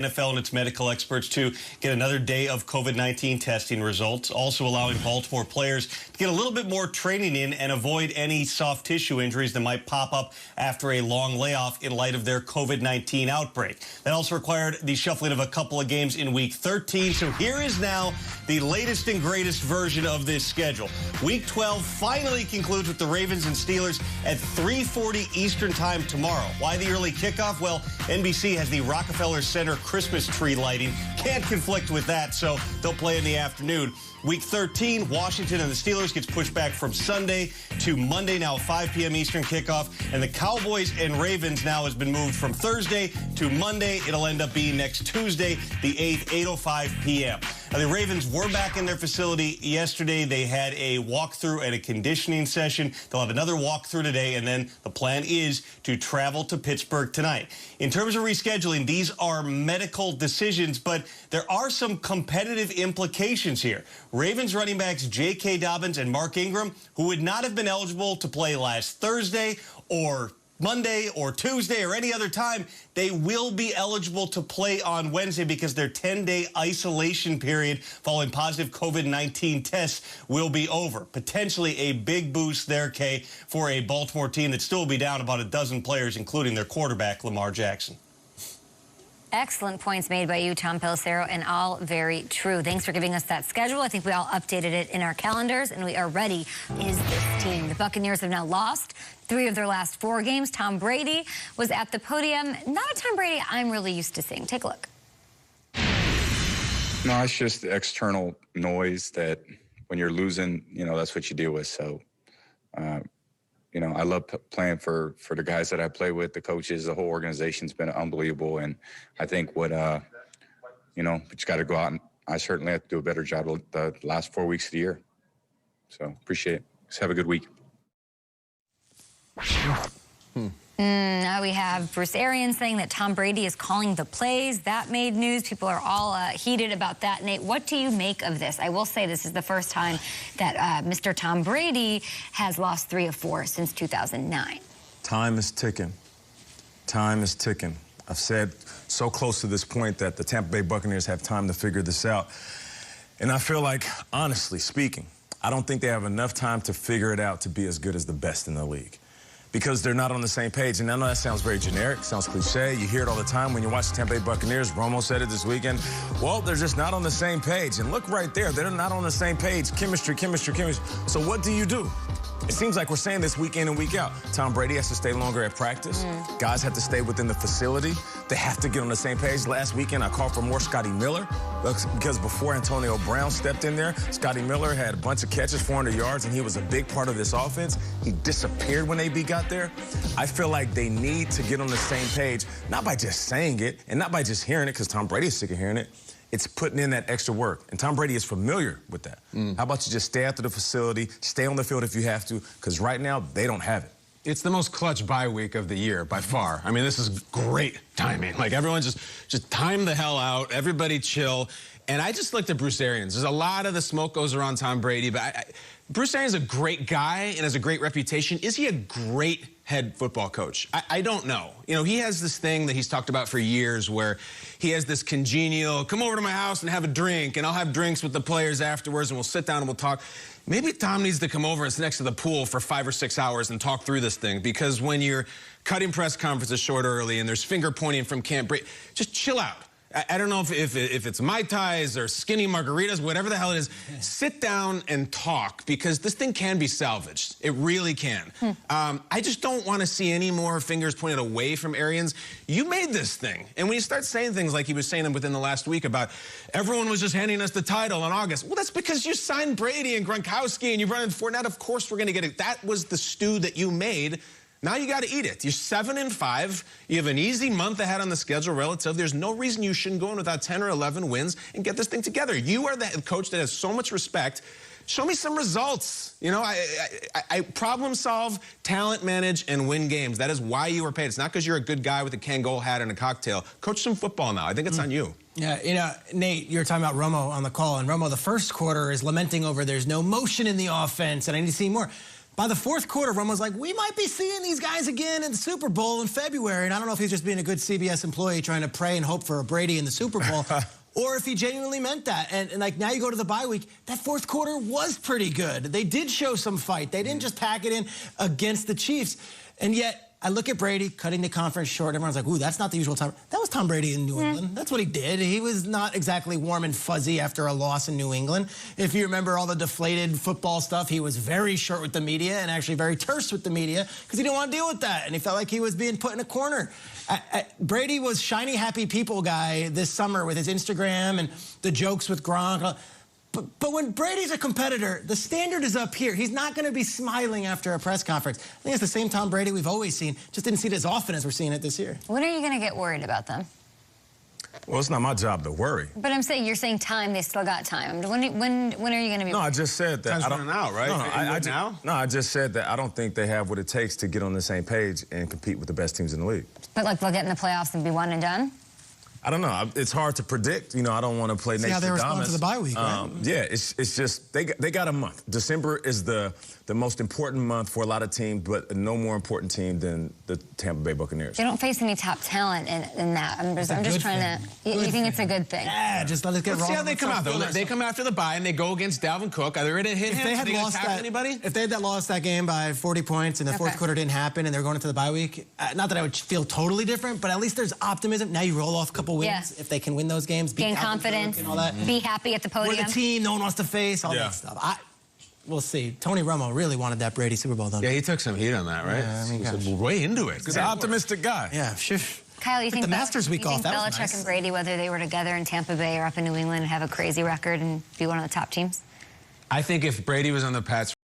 NFL and its medical experts to get another day of COVID-19 testing results, also allowing Baltimore players to get a little bit more training in and avoid any soft tissue injuries that might pop up after a long layoff in light of their COVID-19 outbreak. That also required the shuffling of a couple of games in Week 13. So here is now the latest and greatest version of this schedule. Week 12 finally concludes with the Ravens and Steelers at 3:40 Eastern Time tomorrow. Why the early kickoff? Well, NBC has the Rockefeller Center Christmas tree lighting. Can't conflict with that, so they'll play in the afternoon. Week 13, Washington and the Steelers gets pushed back from Sunday to Monday, now 5 p.m. Eastern kickoff. And the Cowboys and Ravens now has been moved from Thursday to Monday. It'll end up being next Tuesday, the 8th, 8:05 p.m. Now, the Ravens were back in their facility yesterday. They had a walkthrough and a conditioning session. They'll have another walkthrough today, and then the plan is to travel to Pittsburgh tonight. In terms of rescheduling, these are medical decisions, but there are some competitive implications here. Ravens running backs J.K. Dobbins and Mark Ingram, who would not have been eligible to play last Thursday or Monday or Tuesday or any other time, they will be eligible to play on Wednesday because their 10-day isolation period following positive COVID-19 tests will be over. Potentially a big boost there, Kay, for a Baltimore team that still will be down about a dozen players, including their quarterback, Lamar Jackson. Excellent points made by you, Tom Pelissero, and all very true. Thanks for giving us that schedule. I think we all updated it in our calendars, and we are ready. Is this team? The Buccaneers have now lost 3 of their last 4 games. Tom Brady was at the podium. Not a Tom Brady I'm really used to seeing. Take a look. No, it's just the external noise that when you're losing, that's what you deal with. So, I love playing for the guys that I play with, the coaches, the whole organization's been unbelievable. And I think we just got to go out, and I certainly have to do a better job the last 4 weeks of the year. So appreciate it. Just have a good week. Now we have Bruce Arians saying that Tom Brady is calling the plays. That made news. People are all heated about that. Nate, what do you make of this? I will say this is the first time that Mr. Tom Brady has lost 3 of 4 since 2009. Time is ticking. Time is ticking. I've said so close to this point that the Tampa Bay Buccaneers have time to figure this out. And I feel like, honestly speaking, I don't think they have enough time to figure it out to be as good as the best in the league, because they're not on the same page. And I know that sounds very generic, sounds cliche. You hear it all the time when you watch the Tampa Bay Buccaneers. Romo said it this weekend. Well, they're just not on the same page. And look right there, they're not on the same page. Chemistry, chemistry, chemistry. So what do? It seems like we're saying this week in and week out. Tom Brady has to stay longer at practice. Guys have to stay within the facility. They have to get on the same page. Last weekend, I called for more Scotty Miller because before Antonio Brown stepped in there, Scotty Miller had a bunch of catches, 400 yards, and he was a big part of this offense. He disappeared when AB got there. I feel like they need to get on the same page, not by just saying it and not by just hearing it, because Tom Brady is sick of hearing it. It's putting in that extra work. And Tom Brady is familiar with that. How about you just stay after the facility, stay on the field if you have to, because right now they don't have it. It's the most clutch bye week of the year by far. I mean, this is great timing. Like, everyone just time the hell out. Everybody chill. And I just looked at Bruce Arians. There's a lot of the smoke goes around Tom Brady, but Bruce Arians is a great guy and has a great reputation. Is he a great head football coach? I don't know. He has this thing that he's talked about for years where he has this congenial, come over to my house and have a drink, and I'll have drinks with the players afterwards, and we'll sit down and we'll talk. Maybe Tom needs to come over and sit next to the pool for 5 or 6 hours and talk through this thing, because when you're cutting press conferences short early and there's finger pointing from Camp Brady, just chill out. I don't know if it's Mai Tais or skinny margaritas, whatever the hell it is. Sit down and talk, because this thing can be salvaged. It really can. I just don't want to see any more fingers pointed away from Arians. You made this thing. And when you start saying things like he was saying them within the last week about everyone was just handing us the title in August. Well, that's because you signed Brady and Gronkowski and you brought in Fournette. Of course we're going to get it. That was the stew that you made. Now you got to eat it. You're 7-5. You have an easy month ahead on the schedule relative. There's no reason you shouldn't go in without 10 or 11 wins and get this thing together. You are the head coach that has so much respect. Show me some results. I problem solve, talent manage, and win games. That is why you were paid. It's not because you're a good guy with a Kangol hat and a cocktail. Coach some football now. I think it's on you. Yeah, Nate, you were talking about Romo on the call, and Romo, the first quarter, is lamenting over there's no motion in the offense, and I need to see more. by the fourth quarter, Romo was like, we might be seeing these guys again in the Super Bowl in February. And I don't know if he's just being a good CBS employee trying to pray and hope for a Brady in the Super Bowl. Or if he genuinely meant that. And like now you go to the bye week, that fourth quarter was pretty good. They did show some fight. They didn't just pack it in against the Chiefs. And yet, I look at Brady cutting the conference short. Everyone's like, ooh, that's not the usual time. That was Tom Brady in New England. That's what he did. He was not exactly warm and fuzzy after a loss in New England. If you remember all the deflated football stuff, he was very short with the media and actually very terse with the media because he didn't want to deal with that. And he felt like he was being put in a corner. Brady was shiny, happy people guy this summer with his Instagram and the jokes with Gronk. But when Brady's a competitor, the standard is up here. He's not going to be smiling after a press conference. I think it's the same Tom Brady we've always seen. Just didn't see it as often as we're seeing it this year. When are you going to get worried about them? Well, it's not my job to worry. But I'm saying, you're saying time, they still got time. When are you going to be No, I just said that. Time's running out, right? I just said that I don't think they have what it takes to get on the same page and compete with the best teams in the league. But like they'll get in the playoffs and be one and done? I don't know. It's hard to predict. You know, I don't want to play See how they respond Nostradamus. to the bye week, right? Yeah, it's just they got a month. December is the most important month for a lot of teams, but no more important team than the Tampa Bay Buccaneers. They don't face any top talent in that. I'm just trying to. You think it's a good thing? Yeah, just let it get wrong. See how they come out, though. They come after the bye and they go against Dalvin Cook. Are they ready to hit him? If they had lost that game by 40 points and the fourth quarter didn't happen and they're going into the bye week, not that I would feel totally different, but at least there's optimism. Now you roll off a couple wins if they can win those games, gain confidence, and all that. Be happy at the podium. We're the team no one wants to face, all that stuff. We'll see. Tony Romo really wanted that Brady Super Bowl done. Yeah, he took some heat on that, right? Yeah, I mean, he's way into it. He's an optimistic guy. Yeah, sure. Kyle, you think the Masters week off? That was Belichick nice. and Brady, whether they were together in Tampa Bay or up in New England, have a crazy record and be one of the top teams? I think if Brady was on the Pats